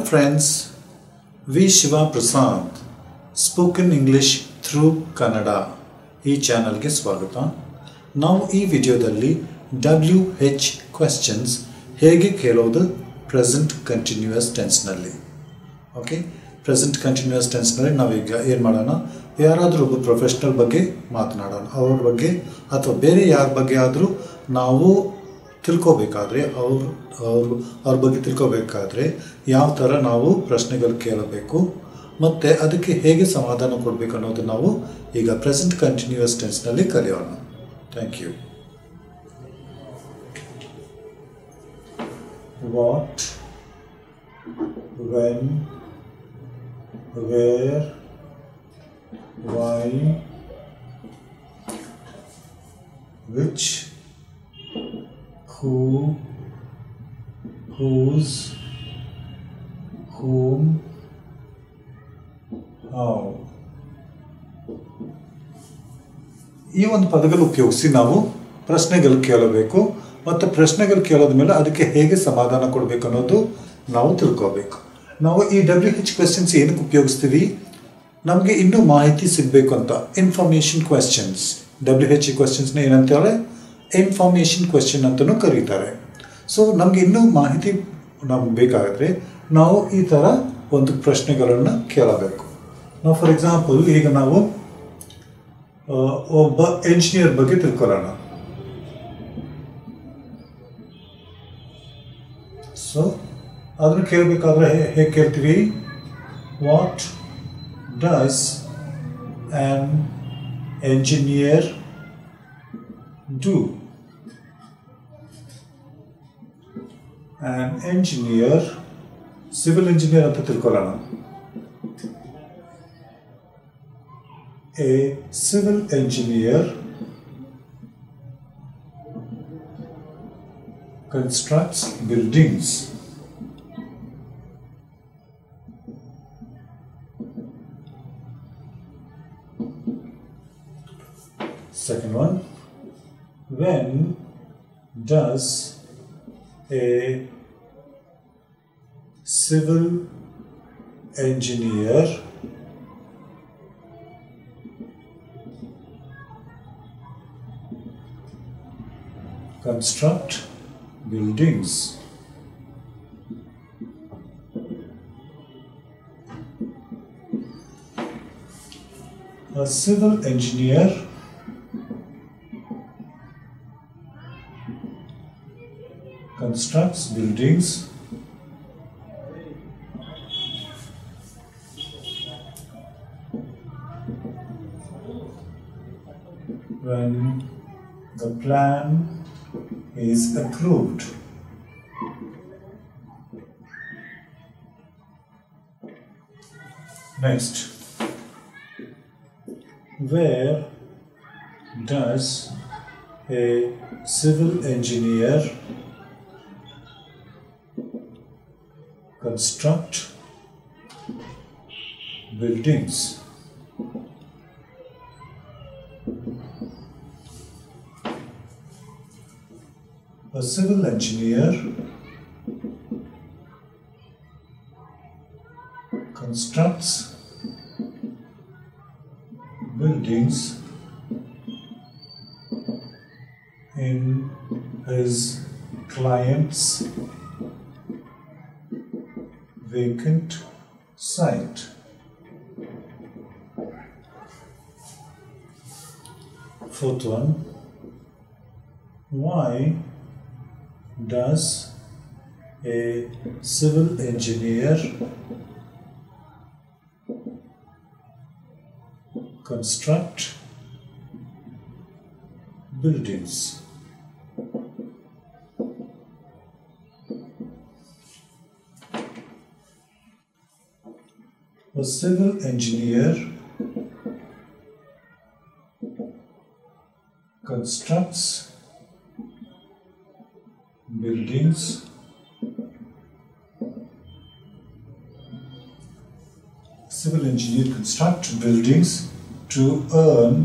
friends, vsivaprasadtutor spoken English through Kannada ಈ ಚಾನಲ್ಗೆ ಸ್ವಾಗತ. ನಾವು ಈ ವಿಡಿಯೋದಲ್ಲಿ WH questions ಹೇಗೆ ಕೇಳೋದು ಪ್ರೆಸೆಂಟ್ ಕಂಟಿನ್ಯೂಯಸ್ ಟೆನ್ಸ್ನಲ್ಲಿ. ಓಕೆ, ಪ್ರೆಸೆಂಟ್ ಕಂಟಿನ್ಯೂಯಸ್ ಟೆನ್ಸ್ನಲ್ಲಿ ನಾವೀಗ ಏನು ಮಾಡೋಣ, ಯಾರಾದರೂ ಒಬ್ಬ ಪ್ರೊಫೆಷ್ನಲ್ ಬಗ್ಗೆ ಮಾತನಾಡೋಣ, ಅವ್ರ ಬಗ್ಗೆ ಅಥವಾ ಬೇರೆ ಯಾರ ಬಗ್ಗೆ ಆದರೂ ನಾವು ತಿಳ್ಕೋಬೇಕಾದ್ರೆ ಅವ್ರ ಬಗ್ಗೆ ತಿಳ್ಕೋಬೇಕಾದ್ರೆ ಯಾವ ಥರ ನಾವು ಪ್ರಶ್ನೆಗಳು ಕೇಳಬೇಕು ಮತ್ತು ಅದಕ್ಕೆ ಹೇಗೆ ಸಮಾಧಾನ ಕೊಡಬೇಕು ಅನ್ನೋದು ನಾವು ಈಗ ಪ್ರೆಸೆಂಟ್ ಕಂಟಿನ್ಯೂಯಸ್ ಟೆನ್ಸ್ನಲ್ಲಿ ಕಲಿಯೋಣ. Thank you. What, when, where, why, which, who, whose, whom, how. ಈ ಒಂದು ಪದಗಳು ಉಪಯೋಗಿಸಿ ನಾವು ಪ್ರಶ್ನೆಗಳು ಕೇಳಬೇಕು ಮತ್ತು ಪ್ರಶ್ನೆಗಳು ಕೇಳೋದ ಮೇಲೆ ಅದಕ್ಕೆ ಹೇಗೆ ಸಮಾಧಾನ ಕೊಡಬೇಕು ಅನ್ನೋದು ನಾವು ತಿಳ್ಕೋಬೇಕು. ನಾವು ಈ WH ಕ್ವೆಶ್ಚನ್ಸ್ ಏನಕ್ಕೆ ಉಪಯೋಗಿಸ್ತೀವಿ, ನಮಗೆ ಇನ್ನೂ ಮಾಹಿತಿ ಸಿಗಬೇಕು ಅಂತ. ಇನ್ಫಾರ್ಮೇಷನ್ ಕ್ವೆಶ್ಚನ್ಸ್, WH ಕ್ವೆಶ್ಚನ್ಸ್ನ ಏನಂತೇಳಿ ಇನ್ಫಾರ್ಮೇಷನ್ ಕ್ವೆಶ್ಚನ್ ಅಂತಲೂ ಕರೀತಾರೆ. ಸೊ ನಮಗೆ ಇನ್ನೂ ಮಾಹಿತಿ ನಮ್ಗೆ ಬೇಕಾದರೆ ನಾವು ಈ ಥರ ಒಂದು ಪ್ರಶ್ನೆಗಳನ್ನು ಕೇಳಬೇಕು. ನಾವು ಫಾರ್ ಎಕ್ಸಾಂಪಲ್ ಈಗ ನಾವು ಒಬ್ಬ ಎಂಜಿನಿಯರ್ ಬಗ್ಗೆ ತಿಳ್ಕೊಳ್ಳೋಣ. ಸೊ ಅದನ್ನು ಕೇಳಬೇಕಾದ್ರೆ ಹೇಗೆ ಕೇಳ್ತೀವಿ, what does an engineer do? An engineer, civil engineer ಅಂತ ತಿಳ್ಕೊಳ್ಳೋಣ. A civil engineer constructs buildings. Second one, when does a civil engineer construct buildings? A civil engineer constructs buildings when the plan is approved. Next, where does a civil engineer construct buildings? A civil engineer constructs buildings in his client's vacant site. Fourth one, why does a civil engineer construct buildings? A civil engineer constructs buildings civil engineer construct buildings to earn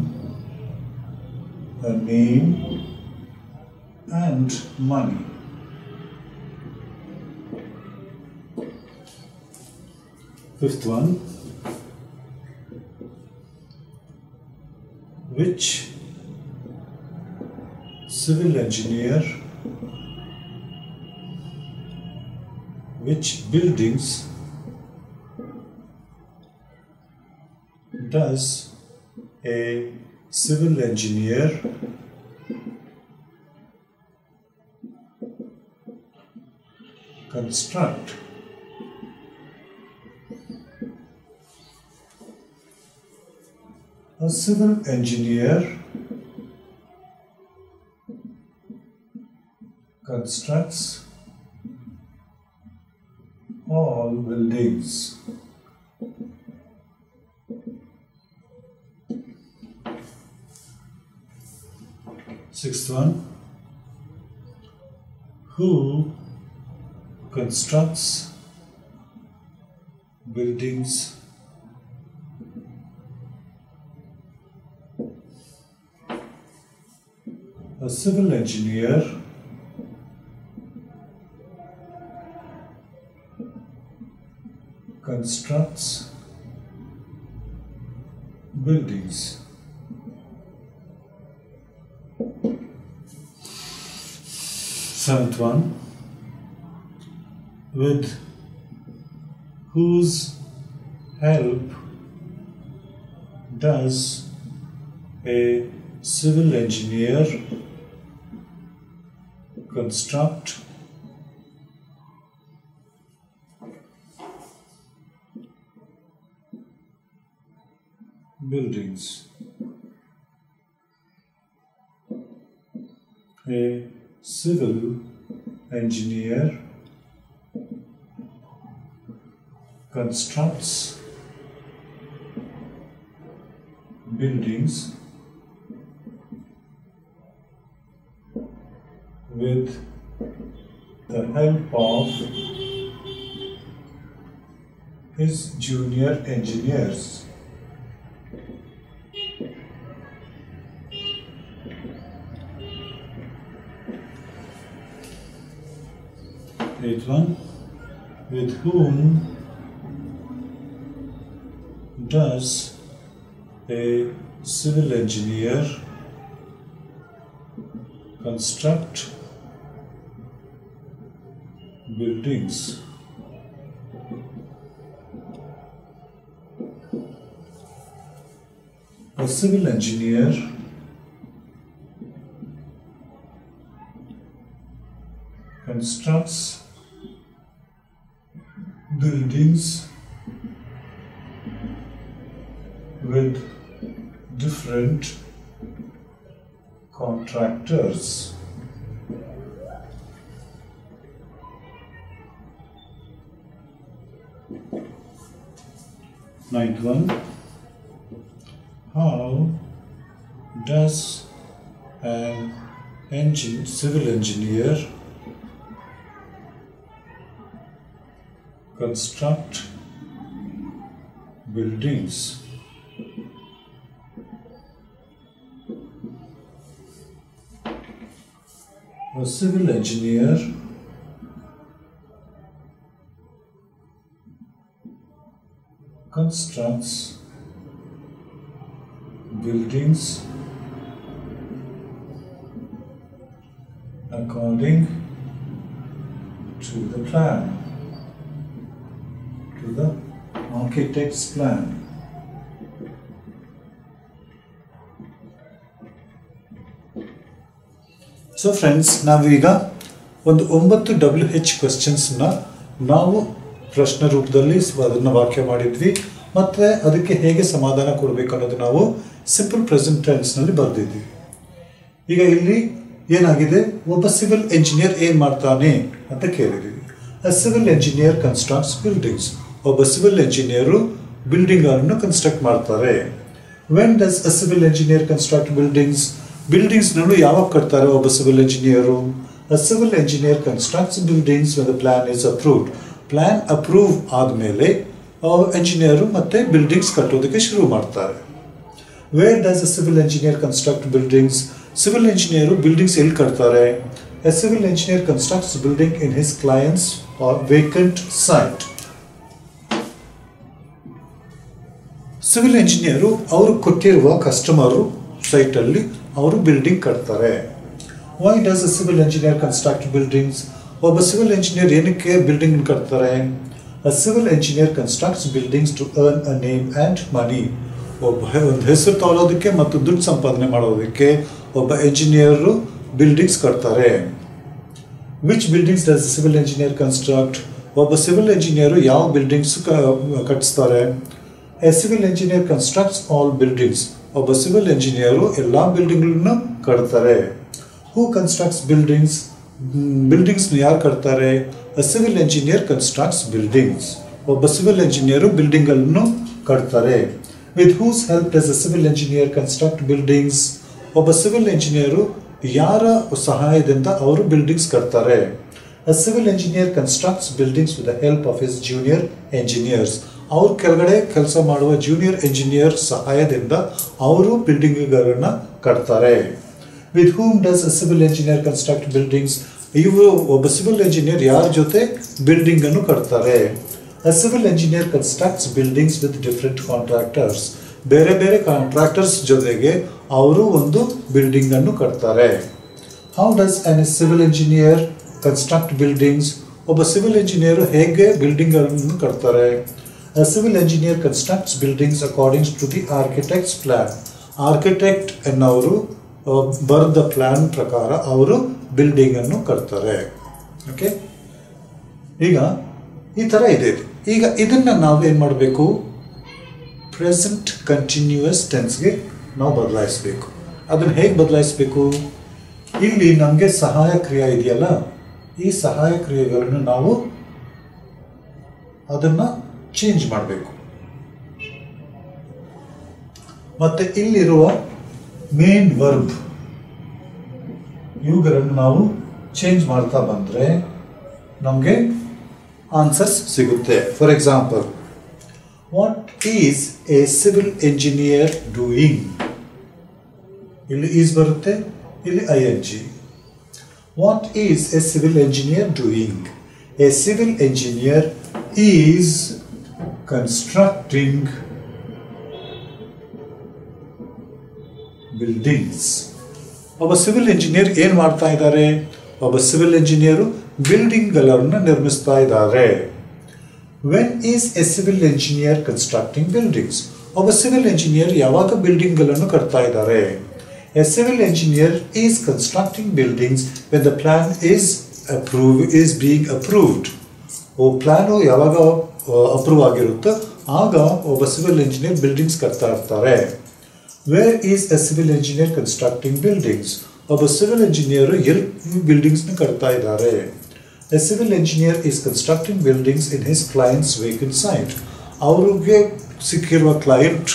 a name and money. Fifth one, which civil engineer, which buildings does a civil engineer construct? A civil engineer constructs all buildings. Sixth one, who constructs buildings a civil engineer constructs buildings. Seventh one, with whose help does a civil engineer construct buildings? A civil engineer constructs buildings with the help of his junior engineers. Eighth one, with whom does a civil engineer construct buildings? A civil engineer constructs buildings with different contractors. Ninth one, how does an civil engineer construct buildings? A civil engineer constructs buildings according to the plan, to the architect's plan. So friends, ನಾವೀಗ ಒಂದು 9 WH ಕ್ವೆಶ್ಚನ್ಸ್ನ ನಾವು ಪ್ರಶ್ನೆ ರೂಪದಲ್ಲಿ ಅದನ್ನು ವಾಕ್ಯ ಮಾಡಿದ್ವಿ, ಮತ್ತು ಅದಕ್ಕೆ ಹೇಗೆ ಸಮಾಧಾನ ಕೊಡಬೇಕು ಅನ್ನೋದು ನಾವು ಸಿಂಪಲ್ ಪ್ರೆಸೆಂಟ್ ಟೆನ್ಸ್ನಲ್ಲಿ ಬರೆದಿದ್ವಿ. ಈಗ ಇಲ್ಲಿ ಏನಾಗಿದೆ, ಒಬ್ಬ ಸಿವಿಲ್ ಎಂಜಿನಿಯರ್ ಏನು ಮಾಡ್ತಾನೆ ಅಂತ ಕೇಳಿದ್ದೀವಿ. A civil engineer constructs buildings. ಒಬ್ಬ ಸಿವಿಲ್ ಎಂಜಿನಿಯರು ಬಿಲ್ಡಿಂಗ್ ಅನ್ನು ಕನ್ಸ್ಟ್ರಕ್ಟ್ ಮಾಡ್ತಾರೆ. When does a civil engineer construct buildings? ಬಿಲ್ಡಿಂಗ್ಸ್ನನ್ನು ಯಾವಾಗ ಕಟ್ತಾರೆ ಒಬ್ಬ civil engineer? A civil engineer constructs buildings when the plan is approved. Plan approve ಆದಮೇಲೆ ಎಂಜಿನಿಯರು ಮತ್ತೆ buildings ಕಟ್ಟೋದಕ್ಕೆ ಶುರು ಮಾಡ್ತಾರೆ. Where does a civil engineer construct buildings? Civil engineer buildings ಎಲ್ಲಿ ಕಟ್ತಾರೆ? A civil engineer constructs building in his clients are vacant site. Civil engineer ಅವರು ಕೊಟ್ಟಿರುವ customer ಸೈಟಲ್ಲಿ ಅವರು ಬಿಲ್ಡಿಂಗ್ ಕಟ್ತಾರೆ. Why does a civil engineer construct buildings? ಒಬ್ಬ civil engineer ಏನಕ್ಕೆ building ಕಟ್ತಾರೆ? A civil engineer constructs buildings to earn a name and money. ಒಂದು ಹೆಸರು ತಗೊಳ್ಳೋದಕ್ಕೆ ಮತ್ತು ದುಡ್ಡು ಸಂಪಾದನೆ ಮಾಡೋದಕ್ಕೆ ಒಬ್ಬ ಇಂಜಿನಿಯರು ಬಿಲ್ಡಿಂಗ್ಸ್ ಕಟ್ತಾರೆ. Which buildings does civil engineer construct? ಒಬ್ಬ ಸಿವಿಲ್ ಇಂಜಿನಿಯರು ಯಾವ ಬಿಲ್ಡಿಂಗ್ಸ್ ಕಟ್ಟಿಸ್ತಾರೆ? A civil engineer constructs all buildings. ಒಬ್ಬ ಸಿವಿಲ್ ಇಂಜಿನಿಯರು ಎಲ್ಲ ಬಿಲ್ಡಿಂಗ್ಗಳನ್ನು ಕಟ್ತಾರೆ. ಹೂ ಕನ್ಸ್ಟ್ರಕ್ಟ್ಸ್ ಬಿಲ್ಡಿಂಗ್ಸ್? ಬಿಲ್ಡಿಂಗ್ಸ್ ಯಾರು ಕಟ್ತಾರೆ? A civil engineer constructs buildings. ಒಬ್ಬ ಸಿವಿಲ್ ಇಂಜಿನಿಯರು ಬಿಲ್ಡಿಂಗನ್ನು ಕಟ್ತಾರೆ. With whose help does a civil engineer construct buildings? ಒಬ್ಬ ಸಿವಿಲ್ ಇಂಜಿನಿಯರು ಯಾರ ಸಹಾಯದಿಂದ ಅವರು ಬಿಲ್ಡಿಂಗ್ಸ್ ಕಟ್ತಾರೆ? A civil engineer constructs buildings with the help of his junior engineers. ಅವ್ರ ಕೆಳಗಡೆ ಕೆಲಸ ಮಾಡುವ ಜೂನಿಯರ್ ಇಂಜಿನಿಯರ್ ಸಹಾಯದಿಂದ ಅವರು ಬಿಲ್ಡಿಂಗ್ಗಳನ್ನು ಕಟ್ತಾರೆ. With whom does a civil engineer construct buildings? ಇವರು ಒಬ್ಬ ಸಿವಿಲ್ ಇಂಜಿನಿಯರ್ ಯಾರ ಜೊತೆ ಬಿಲ್ಡಿಂಗ್ ಅನ್ನು ಕಟ್ತಾರೆ? A civil engineer constructs buildings with different contractors. ಬೇರೆ ಬೇರೆ ಕಾಂಟ್ರಾಕ್ಟರ್ಸ್ ಜೊತೆಗೆ ಅವರು ಒಂದು ಬಿಲ್ಡಿಂಗ್ ಅನ್ನು ಕಟ್ತಾರೆ. How does an civil engineer construct buildings? ಒಬ್ಬ ಸಿವಿಲ್ ಇಂಜಿನಿಯರ್ ಹೇಗೆ ಬಿಲ್ಡಿಂಗ್ ಅನ್ನು ಕಟ್ತಾರೆ? A civil engineer constructs buildings according to the architect's plan. Architect ಎನ್ನವರು ಬರೆದ ಪ್ಲಾನ್ ಪ್ರಕಾರ ಅವರು ಬಿಲ್ಡಿಂಗ್ ಅನ್ನು ಕಟ್ತಾರೆ. ಓಕೆ, ಈಗ ಈ ಥರ ಇದೆ. ಈಗ ಇದನ್ನು ನಾವು ಏನು ಮಾಡಬೇಕು? ಪ್ರೆಸೆಂಟ್ ಕಂಟಿನ್ಯೂಯಸ್ ಟೆನ್ಸ್ಗೆ ನಾವು ಬದಲಾಯಿಸಬೇಕು. ಅದನ್ನು ಹೇಗೆ ಬದಲಾಯಿಸಬೇಕು? ಇಲ್ಲಿ ನಮಗೆ ಸಹಾಯ ಕ್ರಿಯೆ ಇದೆಯಲ್ಲ, ಈ ಸಹಾಯ ಕ್ರಿಯೆಗಳನ್ನು ನಾವು ಅದನ್ನು ಚೇಂಜ್ ಮಾಡಬೇಕು. ಮತ್ತೆ ಇಲ್ಲಿರುವ ಮೇನ್ ವರ್ಬ್ ಇವುಗಳನ್ನು ನಾವು ಚೇಂಜ್ ಮಾಡ್ತಾ ಬಂದರೆ ನಮಗೆ ಆನ್ಸರ್ಸ್ ಸಿಗುತ್ತೆ. For example, what is a civil engineer doing? ಇಲ್ಲಿ ಈಸ್ ಬರುತ್ತೆ, ಇಲ್ಲಿ ING. What is a civil engineer doing? A civil engineer is constructing buildings. ಒಬ್ಬ ಸಿವಿಲ್ ಇಂಜಿನಿಯರ್ ಏನು ಮಾಡ್ತಾ ಇದ್ದಾರೆ? ಒಬ್ಬ ಸಿವಿಲ್ ಇಂಜಿನಿಯರು ಬಿಲ್ಡಿಂಗ್ಗಳನ್ನು ನಿರ್ಮಿಸ್ತಾ ಇದ್ದಾರೆ. When is a civil engineer constructing buildings? ಒಬ್ಬ ಸಿವಿಲ್ ಇಂಜಿನಿಯರ್ ಯಾವಾಗ ಬಿಲ್ಡಿಂಗ್ಗಳನ್ನು ಕಟ್ತಾ ಇದ್ದಾರೆ? A civil engineer is constructing buildings when the plan is being approved. Plan ಯಾವಾಗ ಅಪ್ರೂವ್ ಆಗಿರುತ್ತೋ ಆಗ ಒಬ್ಬ ಸಿವಿಲ್ ಇಂಜಿನಿಯರ್ ಬಿಲ್ಡಿಂಗ್ಸ್ ಕಟ್ತಾ ಇರ್ತಾರೆ. Where is a civil engineer constructing buildings? ಒಬ್ಬ ಸಿವಿಲ್ ಇಂಜಿನಿಯರ್ ಎಲ್ಲಿ ಬಿಲ್ಡಿಂಗ್ಸ್ನ ಕಟ್ತಾ ಇದ್ದಾರೆ? A civil engineer is constructing buildings in his clients vacant site. ಅವ್ರಿಗೆ ಸಿಕ್ಕಿರುವ ಕ್ಲೈಂಟ್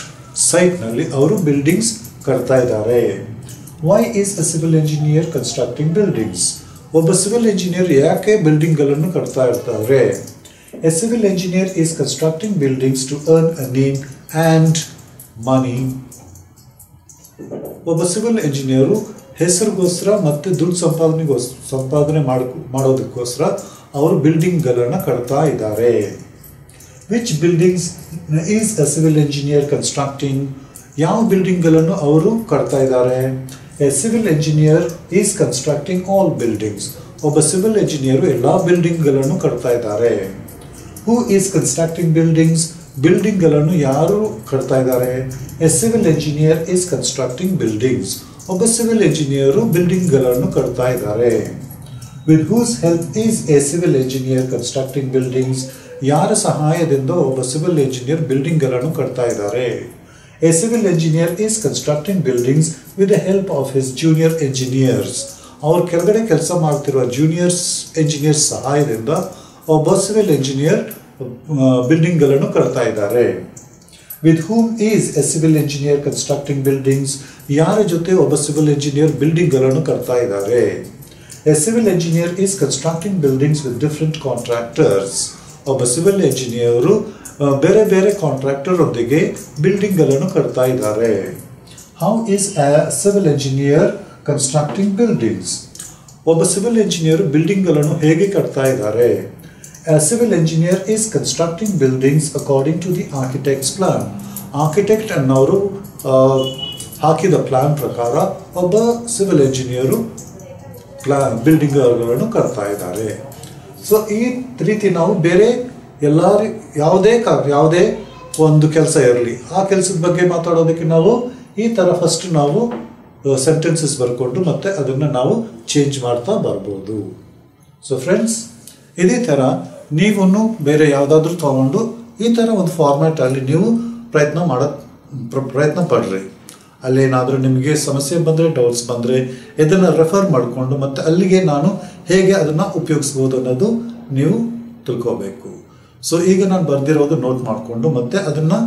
ಸೈಟ್ನಲ್ಲಿ ಅವರು ಬಿಲ್ಡಿಂಗ್ಸ್ ಕಟ್ತಾ ಇದ್ದಾರೆ. Why is a civil engineer constructing buildings? ಒಬ್ಬ ಸಿವಿಲ್ ಇಂಜಿನಿಯರ್ ಯಾಕೆ ಬಿಲ್ಡಿಂಗ್ಗಳನ್ನು ಕಟ್ತಾ ಇರ್ತಾರೆ? A civil engineer is constructing buildings to earn a name and money. ಒಬ್ಬ ಸಿವಿಲ್ ಇಂಜಿನಿಯರು ಹೆಸರಿಗೋಸ್ಕರ ಮತ್ತು ದುಡ್ಡು ಸಂಪಾದನೆ ಮಾಡೋದಕ್ಕೋಸ್ಕರ ಅವರು ಬಿಲ್ಡಿಂಗ್ಗಳನ್ನು ಕಟ್ತಾ ಇದ್ದಾರೆ. Which buildings is a civil engineer constructing? ಯಾವ ಬಿಲ್ಡಿಂಗ್ಗಳನ್ನು ಅವರು ಕಟ್ತಾ ಇದ್ದಾರೆ? A civil engineer is constructing all buildings. ಒಬ್ಬ ಸಿವಿಲ್ ಇಂಜಿನಿಯರು ಎಲ್ಲ ಬಿಲ್ಡಿಂಗ್ಗಳನ್ನು ಕಟ್ತಾ ಇದ್ದಾರೆ. Who is constructing buildings? ಬಿಲ್ಡಿಂಗ್ಗಳನ್ನು ಯಾರು ಕಟ್ತಾ ಇದ್ದಾರೆ? A civil engineer is constructing buildings. ಒಬ್ಬ ಸಿವಿಲ್ ಇಂಜಿನಿಯರು ಬಿಲ್ಡಿಂಗ್ಗಳನ್ನು ಕಟ್ತಾ ಇದ್ದಾರೆ. With whose help is a civil engineer constructing buildings? ಯಾರ ಸಹಾಯದಿಂದ ಒಬ್ಬ ಸಿವಿಲ್ ಇಂಜಿನಿಯರ್ ಬಿಲ್ಡಿಂಗ್ಗಳನ್ನು ಕಟ್ತಾ ಇದ್ದಾರೆ? A civil engineer is constructing buildings with the help of his junior engineers. ಅವ್ರ ಕೆಳಗಡೆ ಕೆಲಸ ಮಾಡ್ತಿರುವ ಜೂನಿಯರ್ಸ್ ಇಂಜಿನಿಯರ್ಸ್ ಸಹಾಯದಿಂದ ಒಬ್ಬ ಸಿವಿಲ್ ಇಂಜಿನಿಯರ್ ಬಿಲ್ಡಿಂಗ್ಗಳನ್ನು ಕಟ್ತಾ ಇದ್ದಾರೆ. With whom is a civil engineer constructing buildings? ಯಾರ ಜೊತೆ ಒಬ್ಬ ಸಿವಿಲ್ ಇಂಜಿನಿಯರ್ ಬಿಲ್ಡಿಂಗ್ಗಳನ್ನು ಕಟ್ತಾ ಇದ್ದಾರೆ? A civil engineer is constructing buildings with different contractors. ಒಬ್ಬ ಸಿವಿಲ್ ಇಂಜಿನಿಯರು ಬೇರೆ ಬೇರೆ ಕಾಂಟ್ರಾಕ್ಟರ್ ಒಂದಿಗೆ ಬಿಲ್ಡಿಂಗ್ಗಳನ್ನು ಕಟ್ತಾ ಇದ್ದಾರೆ. How is a civil engineer constructing buildings? ಒಬ್ಬ ಸಿವಿಲ್ ಇಂಜಿನಿಯರ್ ಬಿಲ್ಡಿಂಗ್ಗಳನ್ನು ಹೇಗೆ ಕಟ್ತಾ ಇದ್ದಾರೆ? A civil engineer is constructing buildings according to the architect's plan. Architect ಅನ್ನೋರು ಹಾಕಿದ ಪ್ಲಾನ್ ಪ್ರಕಾರ ಒಬ್ಬ ಸಿವಿಲ್ ಇಂಜಿನಿಯರು ಬಿಲ್ಡಿಂಗ್ಗಳನ್ನು ಕಟ್ತಾ ಇದ್ದಾರೆ. ಸೊ ಈ ರೀತಿ ನಾವು ಬೇರೆ ಯಾವುದೇ ಒಂದು ಕೆಲಸ ಇರಲಿ, ಆ ಕೆಲಸದ ಬಗ್ಗೆ ಮಾತಾಡೋದಕ್ಕೆ ನಾವು ಈ ಥರ ಫಸ್ಟ್ ನಾವು ಸೆಂಟೆನ್ಸಸ್ ಬರ್ಕೊಂಡು ಮತ್ತೆ ಅದನ್ನು ನಾವು ಚೇಂಜ್ ಮಾಡ್ತಾ ಬರ್ಬೋದು. ಸೊ ಫ್ರೆಂಡ್ಸ್, ಇದೇ ಥರ ನೀವು ಬೇರೆ ಯಾವುದಾದ್ರೂ ತಗೊಂಡು ಈ ಥರ ಒಂದು ಫಾರ್ಮ್ಯಾಟಲ್ಲಿ ನೀವು ಪ್ರಯತ್ನ ಪಡ್ರಿ. ಅಲ್ಲೇನಾದರೂ ನಿಮಗೆ ಸಮಸ್ಯೆ ಬಂದರೆ, ಡೌಟ್ಸ್ ಬಂದರೆ ಇದನ್ನು ರೆಫರ್ ಮಾಡಿಕೊಂಡು ಮತ್ತು ಅಲ್ಲಿಗೆ ನಾನು ಹೇಗೆ ಅದನ್ನು ಉಪಯೋಗಿಸ್ಬೋದು ಅನ್ನೋದು ನೀವು ತಿಳ್ಕೋಬೇಕು. ಸೊ ಈಗ ನಾನು ಬರೆದಿರೋದು ನೋಟ್ ಮಾಡಿಕೊಂಡು ಮತ್ತೆ ಅದನ್ನು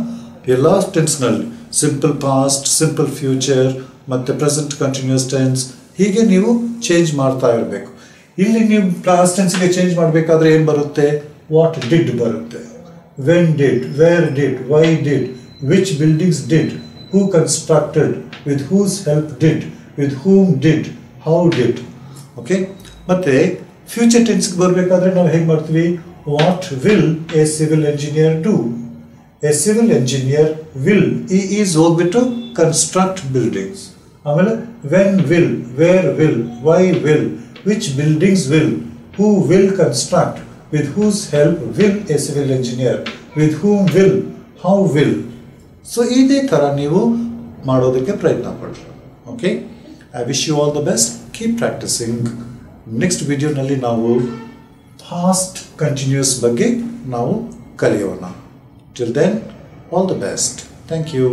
ಎಲ್ಲ ಟೆನ್ಸ್ನಲ್ಲಿ ಸಿಂಪಲ್ ಪಾಸ್ಟ್, ಸಿಂಪಲ್ ಫ್ಯೂಚರ್ ಮತ್ತು ಪ್ರೆಸೆಂಟ್ ಕಂಟಿನ್ಯೂಸ್ ಟೆನ್ಸ್ ಹೀಗೆ ನೀವು ಚೇಂಜ್ ಮಾಡ್ತಾ ಇರಬೇಕು. ಇಲ್ಲಿ ನೀವು ಪಾಸ್ಟ್ ಟೆನ್ಸ್ಗೆ ಚೇಂಜ್ ಮಾಡಬೇಕಾದ್ರೆ ಏನು ಬರುತ್ತೆ? ವಾಟ್ ಡಿಡ್ ಬರುತ್ತೆ, when did, where did, why did, which buildings did, who constructed, with whose help did, with whom did, how did. Okay, ಮತ್ತೆ ಫ್ಯೂಚರ್ ಟೆನ್ಸ್ಗೆ ಬರಬೇಕಾದ್ರೆ ನಾವು ಹೇಗೆ ಮಾಡ್ತೀವಿ? What will a civil engineer do? A civil engineer will is ಹೋಗ್ಬಿಟ್ಟು construct buildings. ಆಮೇಲೆ when will, where will, why will, which buildings will, who will construct, with whose help will a civil engineer, with whom will, how will. So ಇದೇ ಥರ ನೀವು ಮಾಡೋದಕ್ಕೆ ಪ್ರಯತ್ನ ಪಡ್ರಿ. Okay, I wish you all the best. Keep practising. Next ವಿಡಿಯೋನಲ್ಲಿ ನಾವು past continuous ಬಗ್ಗೆ ನಾವು ಕಲಿಯೋಣ. Till then, all the best. Thank you.